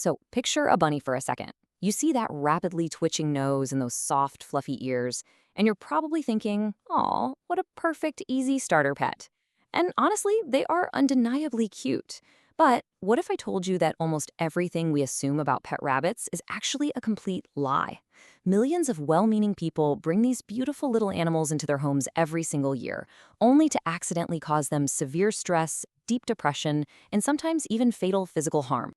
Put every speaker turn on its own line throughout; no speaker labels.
So picture a bunny for a second. You see that rapidly twitching nose and those soft, fluffy ears, and you're probably thinking, "Aw, what a perfect, easy starter pet." And honestly, they are undeniably cute. But what if I told you that almost everything we assume about pet rabbits is actually a complete lie? Millions of well-meaning people bring these beautiful little animals into their homes every single year, only to accidentally cause them severe stress, deep depression, and sometimes even fatal physical harm.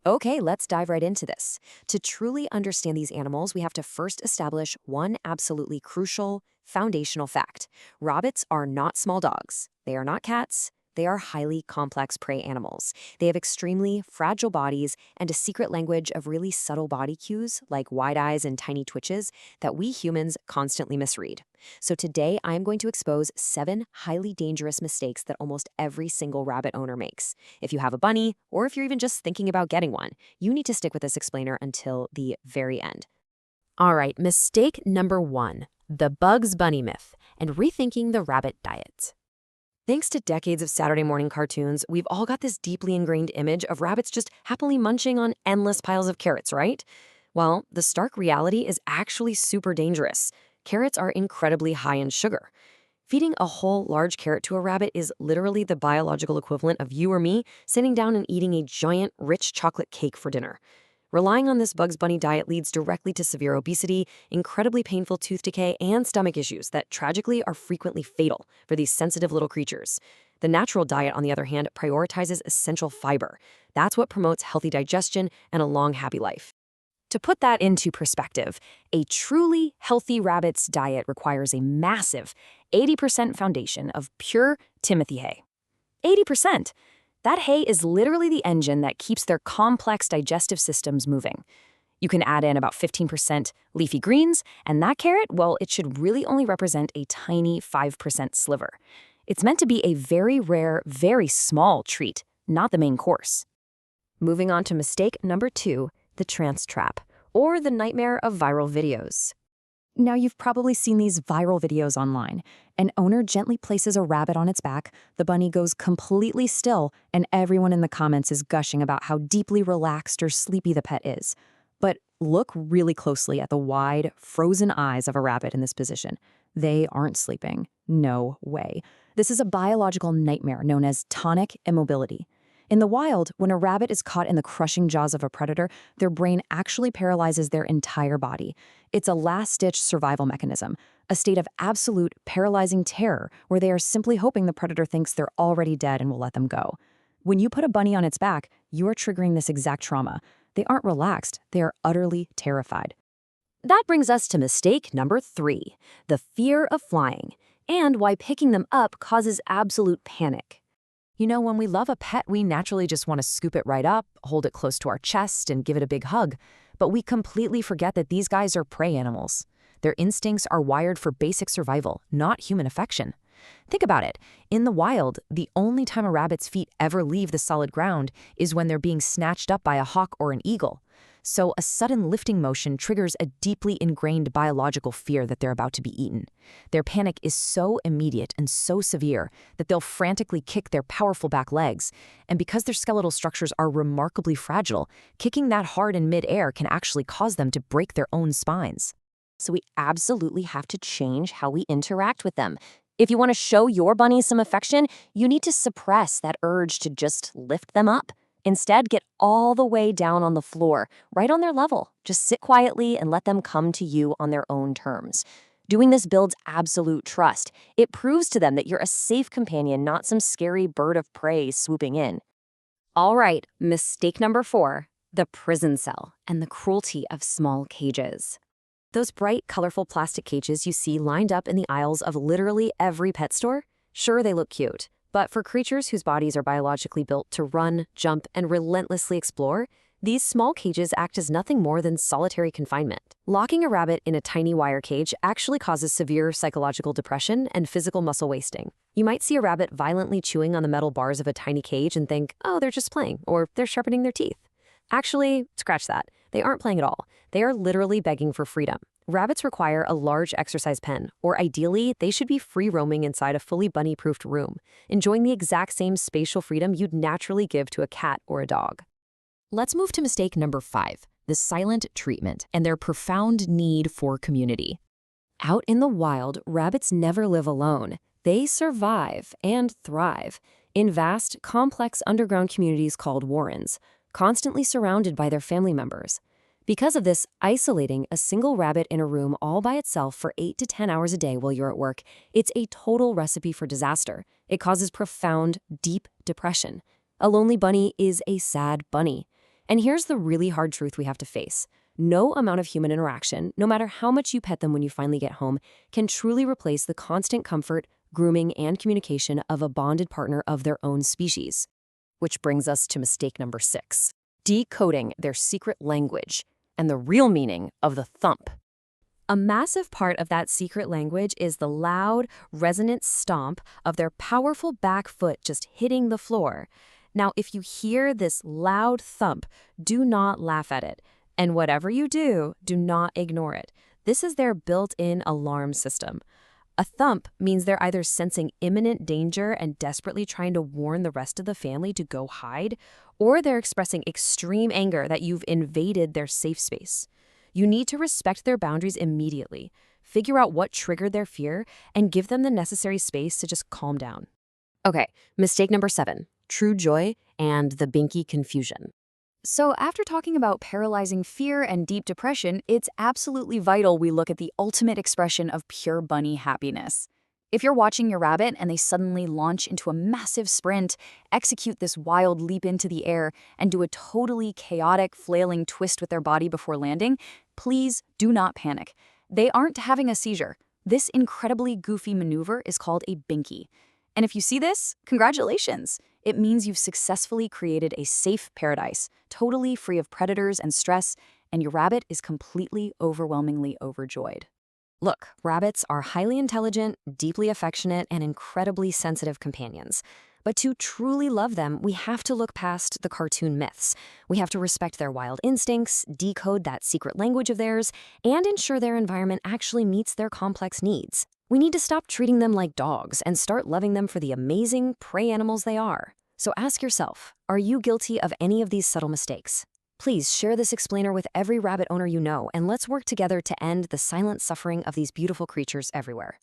Okay, let's dive right into this. To truly understand these animals, we have to first establish one absolutely crucial, foundational fact. Rabbits are not small dogs. They are not cats. They are highly complex prey animals. They have extremely fragile bodies and a secret language of really subtle body cues, like wide eyes and tiny twitches, that we humans constantly misread. So today, I'm going to expose 7 highly dangerous mistakes that almost every single rabbit owner makes. If you have a bunny, or if you're even just thinking about getting one, you need to stick with this explainer until the very end. All right, mistake number 1, the Bugs Bunny myth and rethinking the rabbit diet. Thanks to decades of Saturday morning cartoons, we've all got this deeply ingrained image of rabbits just happily munching on endless piles of carrots, right? Well, the stark reality is actually super dangerous. Carrots are incredibly high in sugar. Feeding a whole large carrot to a rabbit is literally the biological equivalent of you or me sitting down and eating a giant, rich chocolate cake for dinner. Relying on this Bugs Bunny diet leads directly to severe obesity, incredibly painful tooth decay, and stomach issues that tragically are frequently fatal for these sensitive little creatures. The natural diet, on the other hand, prioritizes essential fiber. That's what promotes healthy digestion and a long, happy life. To put that into perspective, a truly healthy rabbit's diet requires a massive 80% foundation of pure Timothy hay. 80%! That hay is literally the engine that keeps their complex digestive systems moving. You can add in about 15% leafy greens, and that carrot, well, it should really only represent a tiny 5% sliver. It's meant to be a very rare, very small treat, not the main course. Moving on to mistake number 2, the trance trap, or the nightmare of viral videos. Now, you've probably seen these viral videos online. An owner gently places a rabbit on its back, the bunny goes completely still, and everyone in the comments is gushing about how deeply relaxed or sleepy the pet is. But look really closely at the wide, frozen eyes of a rabbit in this position. They aren't sleeping. No way. This is a biological nightmare known as tonic immobility. In the wild, when a rabbit is caught in the crushing jaws of a predator, their brain actually paralyzes their entire body. It's a last-ditch survival mechanism, a state of absolute paralyzing terror where they are simply hoping the predator thinks they're already dead and will let them go. When you put a bunny on its back, you are triggering this exact trauma. They aren't relaxed, they are utterly terrified. That brings us to mistake number 3, the fear of flying, and why picking them up causes absolute panic. You know, when we love a pet, we naturally just want to scoop it right up, hold it close to our chest, and give it a big hug. But we completely forget that these guys are prey animals. Their instincts are wired for basic survival, not human affection. Think about it. In the wild, the only time a rabbit's feet ever leave the solid ground is when they're being snatched up by a hawk or an eagle. So a sudden lifting motion triggers a deeply ingrained biological fear that they're about to be eaten. Their panic is so immediate and so severe that they'll frantically kick their powerful back legs. And because their skeletal structures are remarkably fragile, kicking that hard in midair can actually cause them to break their own spines. So we absolutely have to change how we interact with them. If you want to show your bunny some affection, you need to suppress that urge to just lift them up. Instead, get all the way down on the floor, right on their level. Just sit quietly and let them come to you on their own terms. Doing this builds absolute trust. It proves to them that you're a safe companion, not some scary bird of prey swooping in. All right, mistake number 4, the prison cell and the cruelty of small cages. Those bright, colorful plastic cages you see lined up in the aisles of literally every pet store? Sure, they look cute. But for creatures whose bodies are biologically built to run, jump, and relentlessly explore, these small cages act as nothing more than solitary confinement. Locking a rabbit in a tiny wire cage actually causes severe psychological depression and physical muscle wasting. You might see a rabbit violently chewing on the metal bars of a tiny cage and think, oh, they're just playing, or they're sharpening their teeth. Actually, scratch that. They aren't playing at all. They are literally begging for freedom. Rabbits require a large exercise pen, or ideally, they should be free roaming inside a fully bunny-proofed room, enjoying the exact same spatial freedom you'd naturally give to a cat or a dog. Let's move to mistake number 5, the silent treatment and their profound need for community. Out in the wild, rabbits never live alone. They survive and thrive in vast, complex underground communities called warrens, constantly surrounded by their family members. Because of this, isolating a single rabbit in a room all by itself for 8 to 10 hours a day while you're at work, it's a total recipe for disaster. It causes profound, deep depression. A lonely bunny is a sad bunny. And here's the really hard truth we have to face. No amount of human interaction, no matter how much you pet them when you finally get home, can truly replace the constant comfort, grooming, and communication of a bonded partner of their own species. Which brings us to mistake number 6, decoding their secret language and the real meaning of the thump. A massive part of that secret language is the loud, resonant stomp of their powerful back foot just hitting the floor. Now, if you hear this loud thump, do not laugh at it. And whatever you do, do not ignore it. This is their built-in alarm system. A thump means they're either sensing imminent danger and desperately trying to warn the rest of the family to go hide, or they're expressing extreme anger that you've invaded their safe space. You need to respect their boundaries immediately, figure out what triggered their fear, and give them the necessary space to just calm down. Okay, mistake number 7, true joy and the binky confusion. So after talking about paralyzing fear and deep depression, it's absolutely vital we look at the ultimate expression of pure bunny happiness. If you're watching your rabbit and they suddenly launch into a massive sprint, execute this wild leap into the air, and do a totally chaotic, flailing twist with their body before landing, please do not panic. They aren't having a seizure. This incredibly goofy maneuver is called a binky. And if you see this, congratulations! It means you've successfully created a safe paradise, totally free of predators and stress, and your rabbit is completely, overwhelmingly overjoyed. Look, rabbits are highly intelligent, deeply affectionate, and incredibly sensitive companions. But to truly love them, we have to look past the cartoon myths. We have to respect their wild instincts, decode that secret language of theirs, and ensure their environment actually meets their complex needs. We need to stop treating them like dogs and start loving them for the amazing prey animals they are. So ask yourself, are you guilty of any of these subtle mistakes? Please share this explainer with every rabbit owner you know, and let's work together to end the silent suffering of these beautiful creatures everywhere.